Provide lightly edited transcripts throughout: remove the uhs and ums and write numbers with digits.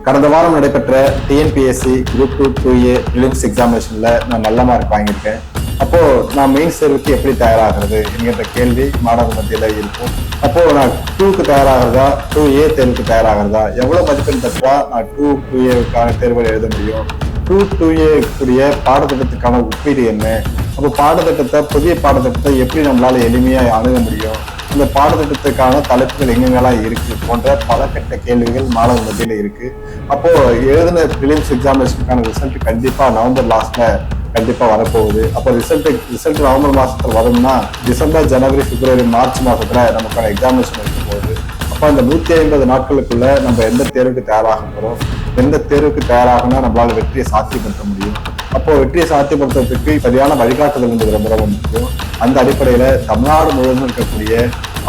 கடந்த வாரம் நடைபெற்ற டிஎன்பிஎஸ்சி குரூப் 2A பிலிம்ஸ் எக்ஸாமினேஷன்ல நான் நல்ல மார்க் வாங்கியிருக்கேன். அப்போ நான் மெயின்ஸ் தேர்வுக்கு எப்படி தயாராகிறது என்கிற கேள்வி மாணவர் மத்தியில இருக்கும். அப்போ நான் 2க்கு தயாராகிறதா 2A தேர்வுக்கு தயாராகிறதா, எவ்வளவு மதிப்பெண் பெற்றா நான் 2A தேர்வுகள் எழுத முடியும், 2A கூடிய பாடத்திட்டத்துக்கான ஒப்பீடு என்ன, அப்போ பாடத்திட்டத்தை புதிய பாடத்திட்டத்தை எப்படி நம்மளால எளிமையா அணுக முடியும், இந்த பாடத்திட்டத்துக்கான தலைப்புகள் எங்கெங்கெல்லாம் இருக்கு போன்ற பல கட்ட கேள்விகள் மாணவர் மத்தியில இருக்கு. அப்போ எழுதின பிலிம்ஸ் எக்ஸாமினேஷனுக்கான ரிசல்ட் கண்டிப்பா நவம்பர் லாஸ்ட்ல கண்டிப்பா வரப்போகுது. அப்போ ரிசல்ட் நவம்பர் மாசத்துல வரும்னா டிசம்பர், ஜனவரி, பிப்ரவரி, மார்ச் மாசத்துல நமக்கான எக்ஸாமினேஷன் இருக்க போகுது. அப்போ அந்த 150 நாட்களுக்குள்ள நம்ம எந்த தேர்வுக்கு தயாராக போறோம், எந்த தேர்வுக்கு தயாராகனா நம்மளால வெற்றியை சாத்தியப்படுத்த முடியும். அப்போ வெற்றியை சாத்தியப்படுத்துறதுக்கு சரியான வழிகாட்டுதல் என்பது ரொம்ப ரொம்ப முக்கியம். அந்த அடிப்படையில தமிழ்நாடு முழுவதும் இருக்கக்கூடிய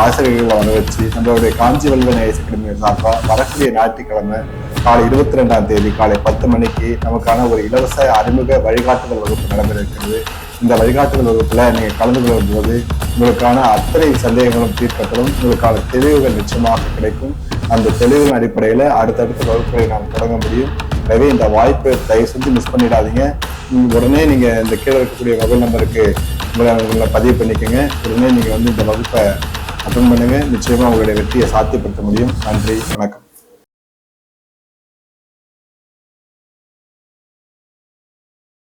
ஆசிரியர்களை வர வச்சு நம்மளுடைய காஞ்சி வல்வன் ஐஎஸ் அகாடமி சார்பா வரக்கூடிய ஞாயிற்றுக்கிழமை காலை 22ஆம் தேதி காலை 10 மணிக்கு நமக்கான ஒரு இலவச அறிமுக வழிகாட்டுதல் வகுப்பு நடைபெற இருக்கிறது. இந்த வழிகாட்டுதல் வகுப்புல நீங்க கலந்து கொள்ளும் போது உங்களுக்கான அத்தனை சந்தேகங்களும் தீர்க்கப்படும், உங்களுக்கான தெளிவுகள் நிச்சயமாக கிடைக்கும். அந்த தெளிவின் அடிப்படையில அடுத்தடுத்த வகுப்புகளை நாம் தொடங்க முடியும். எனவே இந்த வாய்ப்பை தயவு செஞ்சு மிஸ் பண்ணிடாதீங்க. உடனே நீங்க இந்த கீழே இருக்கக்கூடிய மொபைல் நம்பருக்கு உங்களை பதிவு பண்ணிக்கோங்க. உடனே நீங்க இந்த வகுப்பை அட்டன் பண்ணுங்க. நிச்சயமா உங்களுடைய வெற்றியை சாத்தியப்படுத்த முடியும். நன்றி, வணக்கம்.